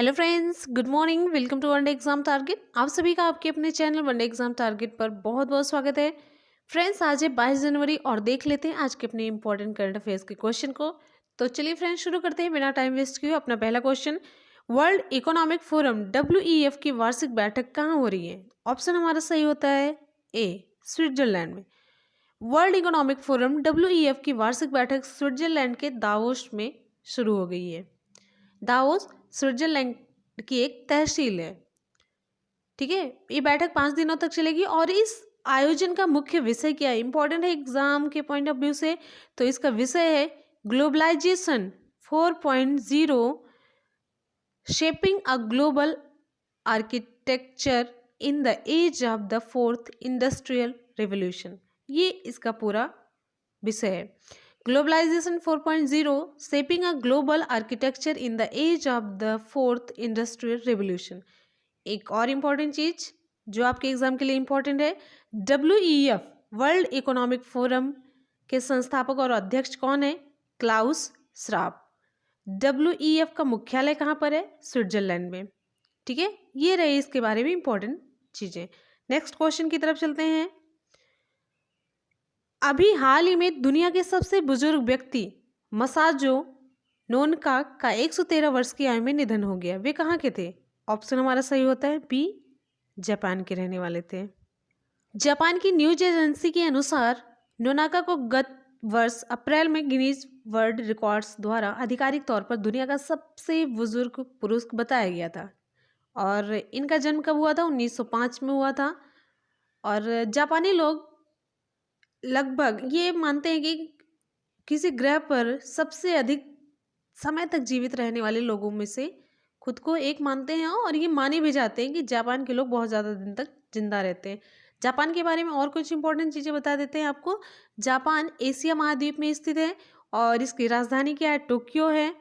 Hello friends, good morning. Welcome to one day exam target. आप सभी का आपके अपने चैनल वनडे एग्जाम टारगेट पर बहुत बहुत स्वागत है। फ्रेंड्स, आज है 22 जनवरी और देख लेते हैं आज के अपने इंपॉर्टेंट करंट अफेयर्स के क्वेश्चन को। तो चलिए फ्रेंड्स, शुरू करते हैं बिना टाइम वेस्ट किए। अपना पहला question, world economic forum WEF की वार्षिक बैठक कहाँ हो रही है? ऑप्शन हमारा सही होता है ए, स्विट्जरलैंड में। वर्ल्ड इकोनॉमिक फोरम WEF की वार्षिक बैठक स्विट्जरलैंड के दावोस में शुरू हो गई है। दावोस स्विट्जरलैंड की एक तहसील है। ठीक है, ये बैठक 5 दिनों तक चलेगी और इस आयोजन का मुख्य विषय क्या है? इंपॉर्टेंट है एग्जाम के पॉइंट ऑफ व्यू से। तो इसका विषय है globalisation 4.0, shaping a global architecture in the age of the fourth industrial revolution. ये इसका पूरा विषय है। Globalisation 4.0, shaping a global architecture in the age of the fourth industrial revolution. एक और इम्पॉर्टेंट चीज जो आपके एग्जाम के लिए इम्पॉर्टेंट है, WEF वर्ल्ड इकोनॉमिक फोरम के संस्थापक और अध्यक्ष कौन है? Klaus Schwab. WEF का मुख्यालय कहाँ पर है? स्विट्जरलैंड में। ठीक है, ये रही इसके बारे में इम्पोर्टेंट चीजें। नेक्स्ट क्वेश्चन की तरफ चलते हैं। अभी हाल ही में दुनिया के सबसे बुजुर्ग व्यक्ति मसाजो नोनका का 113 वर्ष की आयु में निधन हो गया। वे कहाँ के थे? ऑप्शन हमारा सही होता है बी, जापान के रहने वाले थे। जापान की न्यूज एजेंसी के अनुसार नोनाका को गत वर्ष अप्रैल में गिनीज वर्ल्ड रिकॉर्ड्स द्वारा आधिकारिक तौर पर दुनिया का सबसे बुजुर्ग पुरुष बताया गया था। और इनका जन्म कब हुआ था? 1905 में हुआ था। और जापानी लोग लगभग ये मानते हैं कि किसी ग्रह पर सबसे अधिक समय तक जीवित रहने वाले लोगों में से खुद को एक मानते हैं और ये माने भी जाते हैं कि जापान के लोग बहुत ज़्यादा दिन तक जिंदा रहते हैं। जापान के बारे में और कुछ इंपॉर्टेंट चीज़ें बता देते हैं आपको। जापान एशिया महाद्वीप में स्थित है और इसकी राजधानी क्या है? टोक्यो है।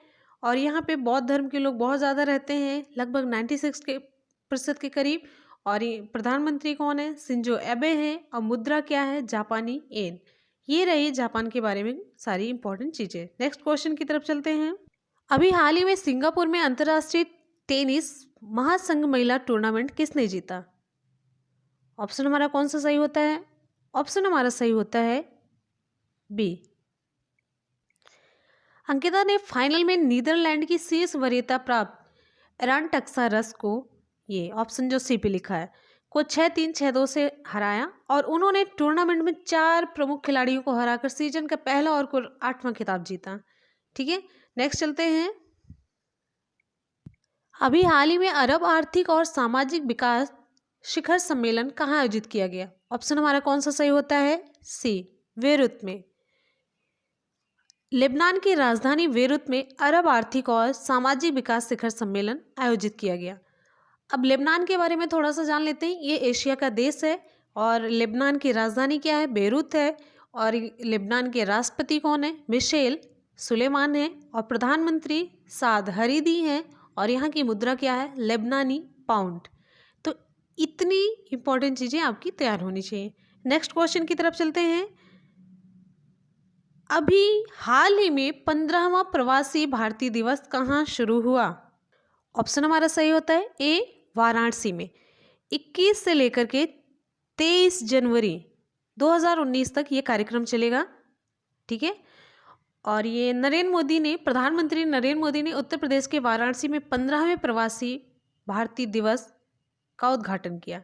और यहाँ पे बौद्ध धर्म के लोग बहुत ज़्यादा रहते हैं, लगभग 96% के करीब। और ये प्रधानमंत्री कौन है? शिंजो एबे है। और मुद्रा क्या है? जापानी येन। ये रही जापान के बारे में सारी इंपॉर्टेंट चीज़ें। नेक्स्ट क्वेश्चन की तरफ चलते हैं। अभी हाल ही में सिंगापुर में अंतर्राष्ट्रीय टेनिस महासंघ महिला टूर्नामेंट किसने जीता? ऑप्शन हमारा कौन सा सही होता है? ऑप्शन हमारा सही होता है बी। अंकिता ने फाइनल में नीदरलैंड की शीर्ष वरीयता प्राप्त एरान टक्सा रस को, ये ऑप्शन जो सी पे लिखा है, को 6-3, 6-2 से हराया। और उन्होंने टूर्नामेंट में 4 प्रमुख खिलाड़ियों को हराकर सीजन का पहला और कुल 8वां खिताब जीता। ठीक है, नेक्स्ट चलते हैं। अभी हाल ही में अरब आर्थिक और सामाजिक विकास शिखर सम्मेलन कहाँ आयोजित किया गया? ऑप्शन हमारा कौन सा सही होता है? सी, बेरूत में। लेबनान की राजधानी बेरूत में अरब आर्थिक और सामाजिक विकास शिखर सम्मेलन आयोजित किया गया। अब लेबनान के बारे में थोड़ा सा जान लेते हैं। ये एशिया का देश है और लेबनान की राजधानी क्या है? बेरूत है। और लेबनान के राष्ट्रपति कौन है? मिशेल सुलेमान है। और प्रधानमंत्री साद हरीदी हैं। और यहाँ की मुद्रा क्या है? लेबनानी पाउंड। तो इतनी इंपॉर्टेंट चीज़ें आपकी तैयार होनी चाहिए। नेक्स्ट क्वेश्चन की तरफ चलते हैं। अभी हाल ही में 15वां प्रवासी भारतीय दिवस कहाँ शुरू हुआ? ऑप्शन हमारा सही होता है ए, वाराणसी में। 21 से लेकर के 23 जनवरी 2019 तक ये कार्यक्रम चलेगा। ठीक है, और ये प्रधानमंत्री नरेंद्र मोदी ने उत्तर प्रदेश के वाराणसी में 15वें प्रवासी भारतीय दिवस का उद्घाटन किया।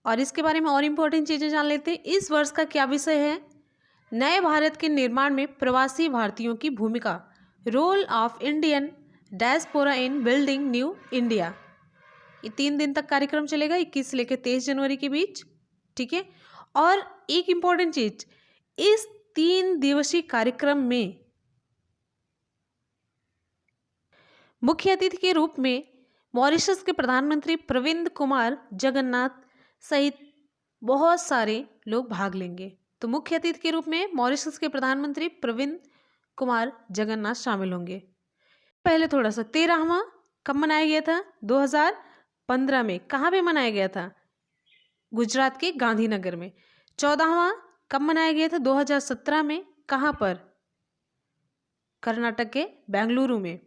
और इसके बारे में और इम्पोर्टेंट चीज़ें जान लेते हैं। इस वर्ष का क्या विषय है? नए भारत के निर्माण में प्रवासी भारतीयों की भूमिका, role of Indian diaspora in building new India. ये 3 दिन तक कार्यक्रम चलेगा, 21 से लेकर 23 जनवरी के बीच। ठीक है, और एक इम्पॉर्टेंट चीज, इस 3 दिवसीय कार्यक्रम में मुख्य अतिथि के रूप में मॉरिशस के प्रधानमंत्री प्रविंद कुमार जगन्नाथ सहित बहुत सारे लोग भाग लेंगे। तो मुख्य अतिथि के रूप में मॉरिशस के प्रधानमंत्री प्रविंद कुमार जगन्नाथ शामिल होंगे। पहले थोड़ा सा 13वां कब मनाया गया था? 2015 में। कहाँ पे मनाया गया था? गुजरात के गांधीनगर में। 14वां कब मनाया गया था? 2017 में। कहाँ पर? कर्नाटक के बेंगलुरु में।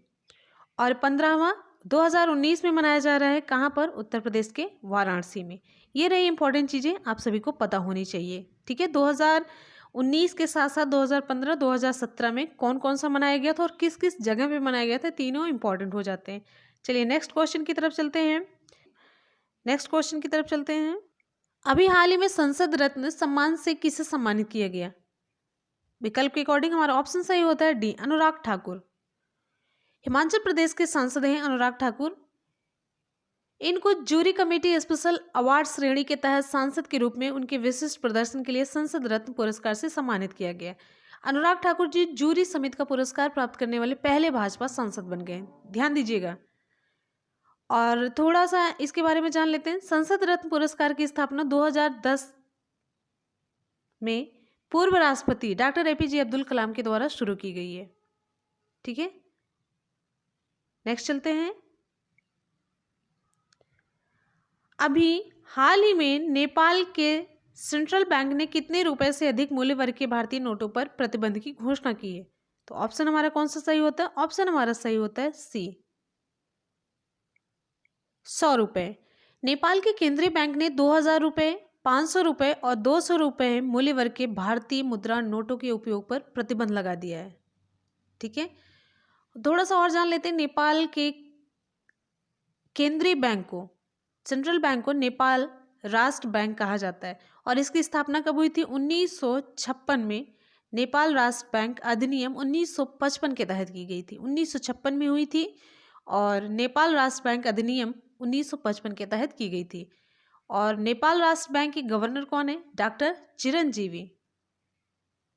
और 15वां 2019 में मनाया जा रहा है कहाँ पर? उत्तर प्रदेश के वाराणसी में। ये रही इंपॉर्टेंट चीज़ें, आप सभी को पता होनी चाहिए। ठीक है, 2019 के साथ साथ 2015, 2017 में कौन कौन सा मनाया गया था और किस किस जगह पे मनाया गया था, तीनों इंपॉर्टेंट हो जाते हैं। चलिए नेक्स्ट क्वेश्चन की तरफ चलते हैं। अभी हाल ही में संसद रत्न सम्मान से किसे सम्मानित किया गया? विकल्प के अकॉर्डिंग हमारा ऑप्शन सही होता है डी, अनुराग ठाकुर। हिमाचल प्रदेश के सांसद हैं अनुराग ठाकुर। इनको जूरी कमेटी स्पेशल अवार्ड श्रेणी के तहत सांसद के रूप में उनके विशिष्ट प्रदर्शन के लिए संसद रत्न पुरस्कार से सम्मानित किया गया। अनुराग ठाकुर जी जूरी समिति का पुरस्कार प्राप्त करने वाले पहले भाजपा सांसद बन गए, ध्यान दीजिएगा। और थोड़ा सा इसके बारे में जान लेते हैं। संसद रत्न पुरस्कार की स्थापना 2010 में पूर्व राष्ट्रपति डॉक्टर एपीजे अब्दुल कलाम के द्वारा शुरू की गई है। ठीक है, नेक्स्ट चलते हैं। अभी हाल ही में नेपाल के सेंट्रल बैंक ने कितने रुपए से अधिक मूल्य वर्ग के भारतीय नोटों पर प्रतिबंध की घोषणा की है? तो ऑप्शन हमारा कौन सा सही होता है? ऑप्शन हमारा सही होता है सी, 100 रुपए। नेपाल के केंद्रीय बैंक ने 2000 रुपए, 500 रुपए और 200 रुपए मूल्य वर्ग के भारतीय मुद्रा नोटों के उपयोग पर प्रतिबंध लगा दिया है। ठीक है, थोड़ा सा और जान लेते हैं। नेपाल के केंद्रीय बैंक को, सेंट्रल बैंक को नेपाल राष्ट्र बैंक कहा जाता है और इसकी स्थापना कब हुई थी? 1956 में नेपाल राष्ट्र बैंक अधिनियम 1955 के तहत की गई थी। 1956 में हुई थी और नेपाल राष्ट्र बैंक अधिनियम 1955 के तहत की गई थी। और नेपाल राष्ट्र बैंक के गवर्नर कौन है? डॉक्टर चिरंजीवी।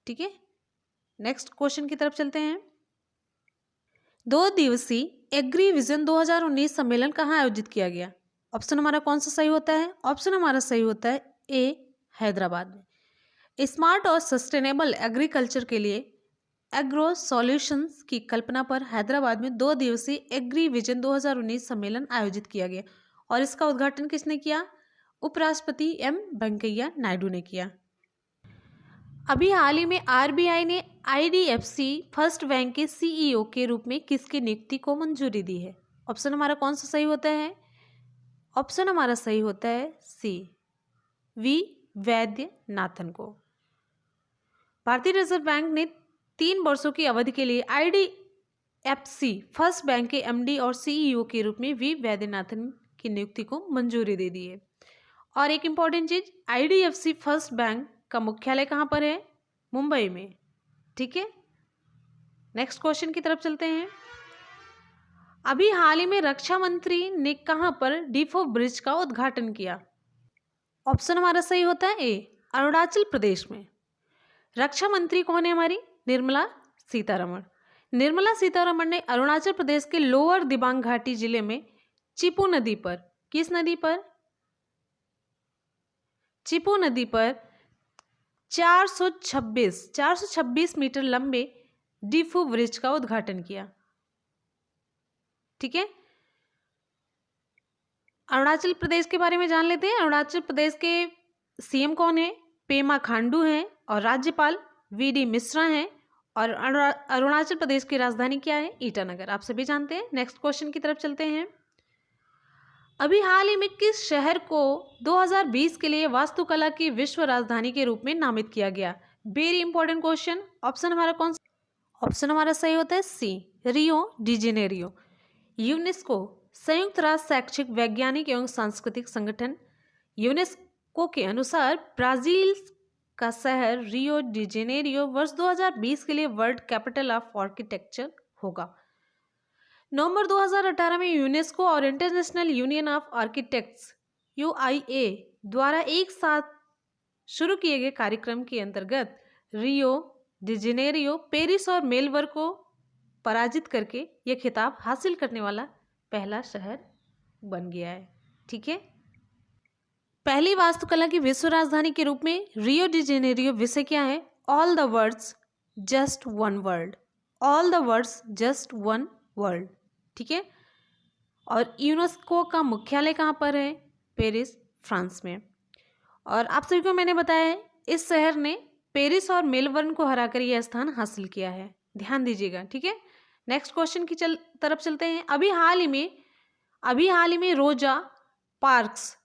ठीक है, नेक्स्ट क्वेश्चन की तरफ चलते हैं। 2 दिवसीय एग्री विजन 2019 सम्मेलन कहाँ आयोजित किया गया? ऑप्शन हमारा कौन सा सही होता है? ऑप्शन हमारा सही होता है ए, हैदराबाद में। स्मार्ट और सस्टेनेबल एग्रीकल्चर के लिए एग्रो सॉल्यूशंस की कल्पना पर हैदराबाद में 2 दिवसीय एग्री विजन 2019 सम्मेलन आयोजित किया गया और इसका उद्घाटन किसने किया? उपराष्ट्रपति एम वेंकैया नायडू ने किया। अभी हाल ही में आरबीआई ने आईडीएफसी फर्स्ट बैंक के सीईओ के रूप में किसकी नियुक्ति को मंजूरी दी है? ऑप्शन हमारा कौन सा सही होता है? ऑप्शन हमारा सही होता है सी, वी वैद्यनाथन को। भारतीय रिजर्व बैंक ने 3 वर्षों की अवधि के लिए आईडीएफसी फर्स्ट बैंक के एमडी और सीईओ के रूप में वी वैद्यनाथन की नियुक्ति को मंजूरी दे दी है। और एक इंपॉर्टेंट चीज, आईडीएफसी फर्स्ट बैंक का मुख्यालय कहाँ पर है? मुंबई में। ठीक है, नेक्स्ट क्वेश्चन की तरफ चलते हैं। अभी हाल ही में रक्षा मंत्री ने कहां पर डीफो ब्रिज का उद्घाटन किया? ऑप्शन हमारा सही होता है ए, अरुणाचल प्रदेश में। रक्षा मंत्री कौन है हमारी? निर्मला सीतारमण। निर्मला सीतारमण ने अरुणाचल प्रदेश के लोअर दिबांग घाटी जिले में चिपू नदी पर, किस नदी पर? चिपू नदी पर 426 मीटर लंबे डीफू ब्रिज का उद्घाटन किया। ठीक है, अरुणाचल प्रदेश के बारे में जान लेते हैं। अरुणाचल प्रदेश के सीएम कौन है? पेमा खांडू हैं और राज्यपाल वीडी मिश्रा हैं और अरुणाचल प्रदेश की राजधानी क्या है? ईटानगर। आप सभी जानते हैं। नेक्स्ट क्वेश्चन की तरफ चलते हैं। अभी हाल ही में किस शहर को 2020 के लिए वास्तुकला की विश्व राजधानी के रूप में नामित किया गया? Very important question. ऑप्शन हमारा कौन सा? ऑप्शन हमारा सही होता है सी, रियो डी जेनेरियो। यूनेस्को संयुक्त राष्ट्र शैक्षिक, वैज्ञानिक एवं सांस्कृतिक संगठन यूनेस्को के अनुसार ब्राजील का शहर रियो डी जेनेरियो वर्ष 2020 के लिए वर्ल्ड कैपिटल ऑफ आर्किटेक्चर होगा। नवंबर 2018 में यूनेस्को और इंटरनेशनल यूनियन ऑफ आर्किटेक्ट्स यूआईए द्वारा एक साथ शुरू किए गए कार्यक्रम के अंतर्गत रियो डी जेनेरियो पेरिस और मेलबर्न को पराजित करके यह खिताब हासिल करने वाला पहला शहर बन गया है। ठीक है, पहली वास्तुकला की विश्व राजधानी के रूप में रियो डी जेनेरियो विषय क्या है? All the words just one world. All the words just one world. ठीक है, और यूनेस्को का मुख्यालय कहाँ पर है? पेरिस, फ्रांस में। और आप सभी को मैंने बताया है इस शहर ने पेरिस और मेलबर्न को हराकर यह स्थान हासिल किया है, ध्यान दीजिएगा। ठीक है, नेक्स्ट क्वेश्चन की तरफ चलते हैं। अभी हाल ही में अभी हाल ही में रोजा पार्क्स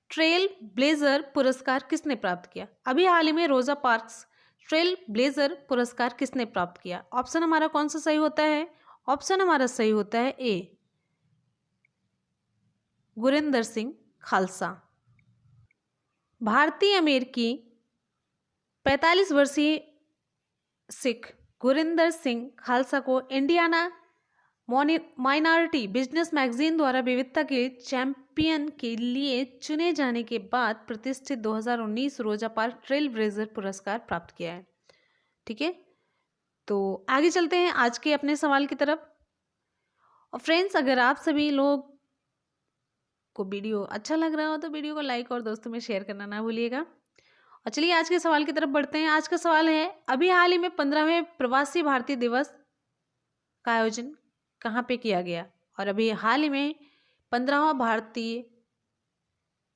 ट्रेल ब्लेजर पुरस्कार किसने प्राप्त किया? अभी हाल ही में रोजा पार्क्स ट्रेल ब्लेजर पुरस्कार किसने प्राप्त किया? ऑप्शन हमारा कौन सा सही होता है? ऑप्शन हमारा सही होता है ए, गुरिंदर सिंह खालसा। भारतीय अमेरिकी 45 वर्षीय सिख गुरिंदर सिंह खालसा को इंडियाना माइनॉरिटी बिजनेस मैगजीन द्वारा विविधता के चैंपियन के लिए चुने जाने के बाद प्रतिष्ठित 2019 रोजा पार्क ट्रेल ब्लेजर पुरस्कार प्राप्त किया है। ठीक है, तो आगे चलते हैं आज के अपने सवाल की तरफ। और फ्रेंड्स, अगर आप सभी लोग को वीडियो अच्छा लग रहा हो तो वीडियो को लाइक और दोस्तों में शेयर करना ना भूलिएगा। और चलिए आज के सवाल की तरफ बढ़ते हैं। आज का सवाल है, अभी हाल ही में 15वें प्रवासी भारतीय दिवस का आयोजन कहाँ पे किया गया? और अभी हाल ही में 15वां भारतीय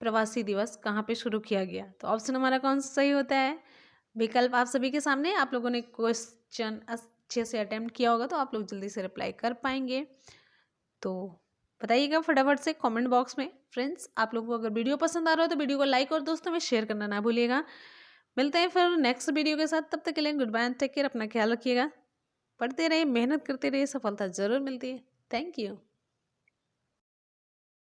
प्रवासी दिवस कहाँ पे शुरू किया गया? तो ऑप्शन हमारा कौन सा सही होता है? विकल्प आप सभी के सामने, आप लोगों ने क्वेश्चन अच्छे से अटेम्प्ट किया होगा तो आप लोग जल्दी से रिप्लाई कर पाएंगे। तो बताइएगा फटाफट से कमेंट बॉक्स में। फ्रेंड्स, आप लोगों को अगर वीडियो पसंद आ रहा हो तो वीडियो को लाइक और दोस्तों में शेयर करना ना भूलिएगा। मिलते हैं फिर नेक्स्ट वीडियो के साथ, तब तक के लिए good bye and take care, अपना ख्याल रखिएगा। पढ़ते रहिए, मेहनत करते रहिए, सफलता जरूर मिलती है। Thank you.